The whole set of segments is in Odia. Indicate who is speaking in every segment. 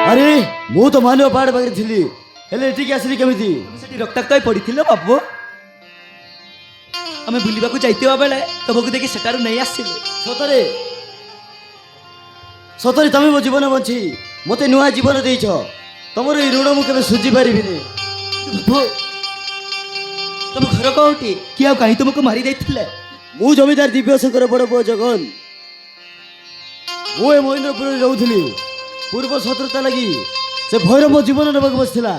Speaker 1: अरे मु तो मानव पहाड़ पाखे थी हेले एठिक आसिली केमिति
Speaker 2: ସେଠି ରକ୍ତାକ୍ତ ହୋଇ ପଡ଼ିଥିଲ ବାବୁ। ଆମେ ବୁଲିବାକୁ ଯାଇଥିବା ବେଳେ ତମକୁ ଦେଖି ସେଠାରୁ ନେଇ ଆସିଲୁ।
Speaker 1: ସତରେ ସତରେ ତମେ ମୋ ଜୀବନ ବଞ୍ଚି ମୋତେ ନୂଆ ଜୀବନ ଦେଇଛ। ତମର ଏଇ ଋଣ ମୁଁ କେବେ ସୁଝି ପାରିବିନି।
Speaker 2: ବାବୁ ତମ ଘର କୋଉଠି? କିଏ ଆଉ କାହିଁ ତୁମକୁ ମାରି ଦେଇଥିଲେ?
Speaker 1: ମୁଁ ଜମିଦାର ଦିବ୍ୟଶଙ୍କର ବଡ଼ ପୁଅ ଜଗନ। ମୁଁ ଏ ମହେନ୍ଦ୍ରପୁରରେ ରହୁଥିଲି। ପୂର୍ବ ଶତ୍ରୁତା ଲାଗି ସେ ଭୈର ମୋ ଜୀବନ ନେବାକୁ ବସିଥିଲା,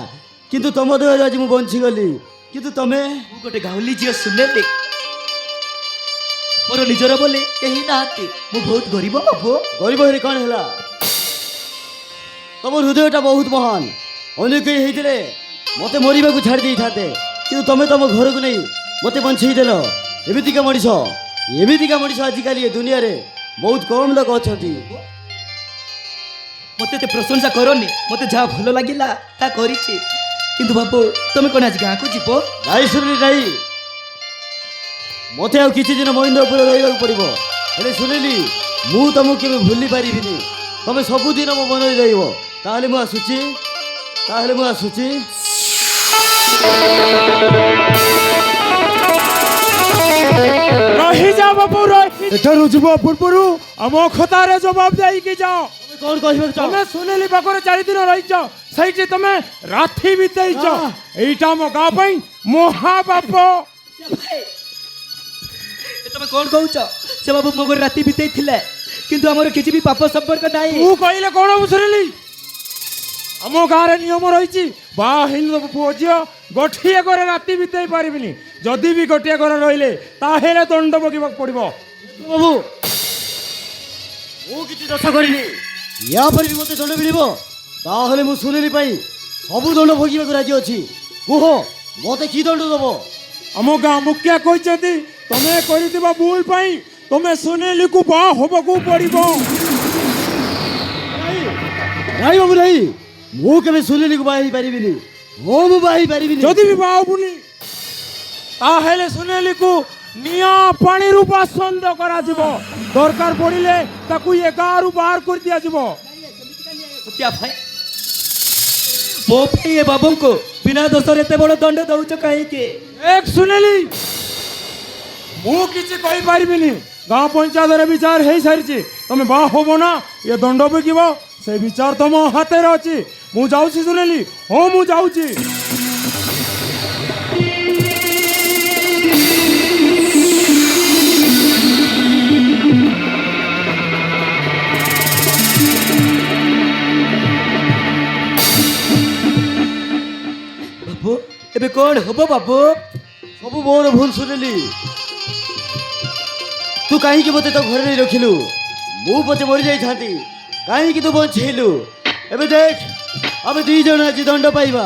Speaker 1: କିନ୍ତୁ ତମ ଦେହରେ ଆଜି ମୁଁ ବଞ୍ଚିଗଲି। କିନ୍ତୁ ତମେ
Speaker 2: ମୁଁ ଗୋଟେ ଗାଉଁଲି ଝିଅ ସୁନେଲି, ମୋର ନିଜର ବୋଲି କେହି ନାହାନ୍ତି। ମୁଁ ବହୁତ ଗରିବ ବାବୁ।
Speaker 1: ଗରିବ ହେଲେ କ'ଣ ହେଲା? ତମ ହୃଦୟଟା ବହୁତ ମହାନ। ଅନ୍ୟ କେହି ହେଇଥିଲେ ମୋତେ ମରିବାକୁ ଛାଡ଼ି ଦେଇଥାନ୍ତେ, କିନ୍ତୁ ତମେ ତମ ଘରକୁ ନେଇ ମୋତେ ବଞ୍ଚେଇ ଦେଲ। ଏମିତିକା ମଣିଷ ଆଜିକାଲି ଏ ଦୁନିଆରେ ବହୁତ କମ୍ ଲୋକ ଅଛନ୍ତି।
Speaker 2: ମୋତେ ଏତେ ପ୍ରଶଂସା କରନି, ମୋତେ ଯାହା ଭଲ ଲାଗିଲା ତା କରିଛି। କିନ୍ତୁ ବାବୁ ତମେ କ'ଣ ଆଜି ଗାଁକୁ ଯିବ?
Speaker 1: ନାଇଁ ଶୁଣିଲି ନାଇଁ, ମୋତେ ଆଉ କିଛି ଦିନ ମହେନ୍ଦ୍ରପୁରରେ ରହିବାକୁ ପଡ଼ିବ। ହେଲେ ଶୁଣିଲି ମୁଁ ତମକୁ କେବେ ଭୁଲି ପାରିବିନି। ତମେ ସବୁଦିନ ମୋ ମନରେ ରହିବ। ତାହେଲେ ମୁଁ ଆସୁଛି।
Speaker 3: ରହିଯା ବାବୁ, ଏଠାରୁ ଯିବା ପୂର୍ବରୁ ଆମ ଖତାରେ ଜବାବ ଦେଇକି ଯାଅ।
Speaker 1: କ'ଣ କହିବାକୁ ଚାହୁଁ?
Speaker 3: ତମେ ସୁନେଲି ପାଖରେ 4 ଦିନ ରହିଛ, ସେଇଠି ତମେ ରାତି ବିତେଇଛ। ଏଇଟା ଆମ ଗାଁ ପାଇଁ ମହାପାପ।
Speaker 2: ତମେ କ'ଣ କହୁଛ? ସେ ବାବୁ ମୋ ଘରେ ରାତି ବିତେଇଥିଲେ, କିନ୍ତୁ ଆମର କିଛି ବି ପାପ ସମ୍ପର୍କ ନାହିଁ।
Speaker 3: ତୁ କହିଲେ କ'ଣ ହବ ସୁନେଲି? ଆମ ଗାଁରେ ନିୟମ ରହିଛି, ବାହା ହେଇନଥିବ ପୁଅ ଝିଅ ଗୋଟିଏ ଘରେ ରାତି ବିତେଇ ପାରିବିନି। ଯଦି ବି ଗୋଟିଏ ଘରେ ରହିଲେ ତାହେଲେ ଦଣ୍ଡ ଭୋଗିବାକୁ ପଡ଼ିବ।
Speaker 1: ବାବୁ ମୁଁ କିଛି ଦୋଷ କରିନି, ୟା ପରେ ବି ମୋତେ ଦଣ୍ଡ ମିଳିବ। ତାହେଲେ ମୁଁ ସୁନେଲି ପାଇଁ ସବୁ ଦଣ୍ଡ ଭୋଗିବାକୁ ରାଜି ଅଛି। କୁହ ମୋତେ କି ଦଣ୍ଡ ଦେବ?
Speaker 3: ଆମ ଗାଁ ମୁଖିଆ କହିଛନ୍ତି ତମେ କରିଥିବା ଭୁଲ ପାଇଁ ତମେ ସୁନେଲିକୁ ବାହା ହବାକୁ ପଡ଼ିବ।
Speaker 1: ନାଇଁ ବାବୁ ନାଇଁ, ମୁଁ କେବେ ସୁନେଲିକୁ ବାହା ହେଇପାରିବିନି। ମୁଁ ବାହା ହେଇପାରିବିନି।
Speaker 3: ଯଦି ବି ବାହା ହବୁନି ତାହେଲେ ସୁନେଲିକୁ ନିଆଁ ପାଣିରୁ ବାସନ୍ଦ କରାଯିବ। ଦରକାର ପଡ଼ିଲେ ତାକୁ ଏ ଗାଁରୁ ବାହାର କରି ଦିଆଯିବ।
Speaker 2: ମୋ ପାଇଁ ଏ ବାବୁଙ୍କୁ ବିନା ଦୋଷରେ ଏତେ ବଡ଼ ଦଣ୍ଡ ଦଉଛ କାହିଁକି?
Speaker 3: ଏକ ସୁନେଲି, ମୁଁ କିଛି କହିପାରିବିନି। ଗାଁ ପଞ୍ଚାୟତରେ ବିଚାର ହେଇସାରିଛି। ତମେ ବାହା ହବ ନା ଏ ଦଣ୍ଡ ଭୋଗିବ, ସେ ବିଚାର ତମ ହାତରେ ଅଛି। ମୁଁ ଯାଉଛି ସୁନେଲି, ହଁ ମୁଁ ଯାଉଛି।
Speaker 2: ବାବୁ ଏବେ କ'ଣ ହବ ବାବୁ?
Speaker 1: ସବୁ ମୋର ଭୁଲ ସୁନେଲି। ତୁ କାହିଁକି ମୋତେ ତୋ ଘରେ ନେଇ ରଖିଲୁ? ମୁଁ ପଛେ ମରିଯାଇଥାନ୍ତି, କାହିଁକି ତୁ ବଞ୍ଚେଇଲୁ? ଏବେ ଦେଖ ଆମେ 2 ଜଣ ଆଜି ଦଣ୍ଡ ପାଇବା।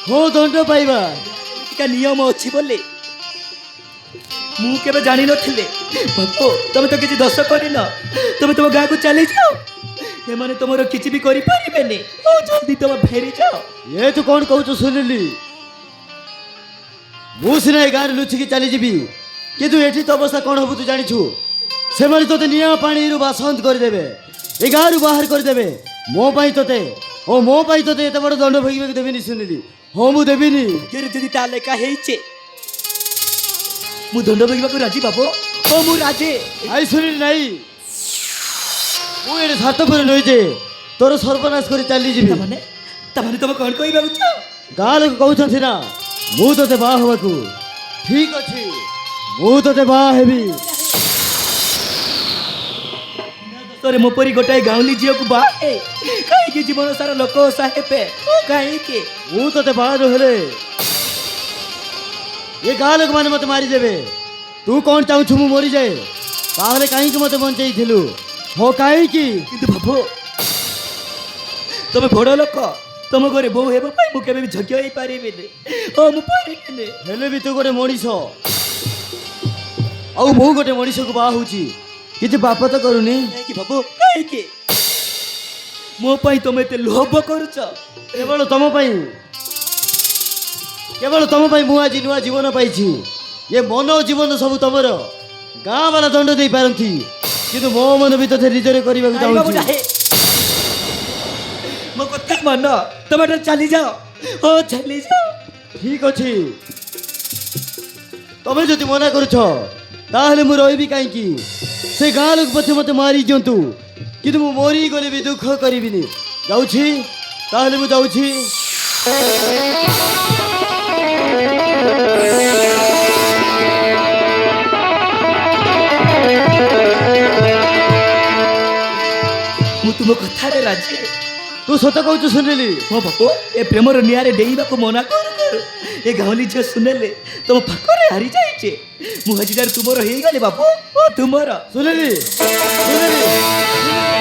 Speaker 1: ହଁ ଦଣ୍ଡ ପାଇବା।
Speaker 2: ଏମିତିକା ନିୟମ ଅଛି ବୋଲି ମୁଁ କେବେ ଜାଣିନଥିଲି। ବାବୁ ତମେ ତ କିଛି ଦୋଷ କରିନ, ତମେ ତମ ଗାଁକୁ ଚାଲିଯାଅ। ଏମାନେ ତମର କିଛି ବି କରିପାରିବେନି। ହଉ ଜଲ୍ଦି ତମେ ଫେରିଯାଅ।
Speaker 1: ଏ ତୁ କ'ଣ କହୁଛୁ ସୁନିଲି? ମୁଁ ସିନା ଏ ଗାଁରେ ଲୁଚିକି ଚାଲିଯିବି, କିନ୍ତୁ ଏଠି ତ ଅବସ୍ଥା କ'ଣ ହବ ତୁ ଜାଣିଛୁ? ସେମାନେ ତୋତେ ନିଆଁ ପାଣିରୁ ବାସନ୍ଦ କରିଦେବେ, ଏ ଗାଁରୁ ବାହାର କରିଦେବେ। ମୋ ପାଇଁ ତୋତେ ଏତେ ବଡ଼ ଦଣ୍ଡ ଭୋଗିବାକୁ ଦେବିନି ସୁନିଲି। ହଁ ମୁଁ ଦେବିନି।
Speaker 2: ଯଦି ତା ଲେଖା ହେଇଛେ ମୁଁ ଦଣ୍ଡ ଭୋଗିବାକୁ ରାଜି ବାବୁ। ହଁ ମୁଁ ରାଜି।
Speaker 1: ଆଇ ସୁନିଲି ନାଇଁ, ମୁଁ ଏଠି ସ୍ୱାର୍ଥପର ନୁହେଁ ଯେ ତୋର ସର୍ବନାଶ କରି ଚାଲିଯିବି।
Speaker 2: ତାମାନେ ତମେ କ'ଣ କହିବାକୁ ଚାହ?
Speaker 1: ଗାଁ ଲୋକ କହୁଛନ୍ତି ନା ମୁଁ ତୋତେ ବାହା ହେବାକୁ। ଠିକ ଅଛି, ମୁଁ ତୋତେ ବାହା ହେବି।
Speaker 2: ମୋ ପରି ଗୋଟାଏ ଗାଉଁଲି ଝିଅକୁ ବାହା ହେ କାହିଁକି ଜୀବନ ସାରା ଲୋକ ହେବେ? କାହିଁକି?
Speaker 1: ମୁଁ ତୋତେ ବାହା ହେଲେ ଏ ଗାଁ ଲୋକମାନେ ମୋତେ ମାରିଦେବେ। ତୁ କ'ଣ ଚାହୁଁଛୁ ମୁଁ ମରିଯାଏ? ତାହେଲେ କାହିଁକି ମୋତେ ବଞ୍ଚେଇଥିଲୁ? ହଁ କାହିଁକି?
Speaker 2: କିନ୍ତୁ ବାବୁ ତମେ ବଡ଼ ଲୋକ, ତମ ଘରେ ବୋଉ ହେବା ପାଇଁ ମୁଁ କେବେ ବି ଯୋଗ୍ୟ ହେଇପାରିବିନି। ହଁ ମୁଁ ପାରିବିନି।
Speaker 1: ହେଲେ ବି ତୁ ଗୋଟେ ମଣିଷ, ଆଉ ମୁଁ ଗୋଟେ ମଣିଷକୁ ବାହା ହେଉଛି, କିଛି ପାପ ତ କରୁନି।
Speaker 2: କାହିଁକି ବାବୁ କାହିଁକି? ମୋ ପାଇଁ ତମେ ଏତେ ଲୋଭ କରୁଛ?
Speaker 1: କେବଳ ତମ ପାଇଁ ମୁଁ ଆଜି ନୂଆ ଜୀବନ ପାଇଛି। ଏ ମନ ଜୀବନ ସବୁ ତମର। ଗାଁ ବାଲା ଦଣ୍ଡ ଦେଇପାରନ୍ତି, କିନ୍ତୁ ମୋ ମନ ବି ତତେ ନିଜରେ କରିବାକୁ
Speaker 2: ନାଇଁ ବାବୁ,
Speaker 1: ଚାହୁଁଛି।
Speaker 2: ନାହିଁ। ମୋ କଥା ମାନ ତମେ ଏଟା ଚାଲି ଯାଅ ହଁ ଚାଲି ଯାଅ
Speaker 1: ଠିକ ଅଛି ତମେ ଯଦି ମନା କରୁଛ ତାହେଲେ ମୁଁ ରହିବି କାହିଁକି ସେ ଗାଁ ଲୋକ ପଛେ ମୋତେ ମାରି ଦିଅନ୍ତୁ କିନ୍ତୁ ମୁଁ ମରିଗଲେ ବି ଦୁଃଖ କରିବିନି ଯାଉଛି ତାହେଲେ ମୁଁ ଯାଉଛି
Speaker 2: ମୁଁ ତୁମ କଥାରେ ରାଜି
Speaker 1: ତୁ ସତ କହୁଛୁ ଶୁଣିଲି
Speaker 2: ମୋ ବାପ ଏ ପ୍ରେମର ନିଆଁରେ ଡେଇବାକୁ ମନା କରୁ ଏ ଗାଉଁଲି ଝିଅ ଶୁଣିଲେ ତମ ପାଖରେ ହାରି ଯାଇଛି ମୁଁ ଆଜିଠାରୁ ତୁମର ହେଇଗଲି ବାପ ଓ ତୁମର
Speaker 1: ଶୁଣିଲି ଶୁଣିଲି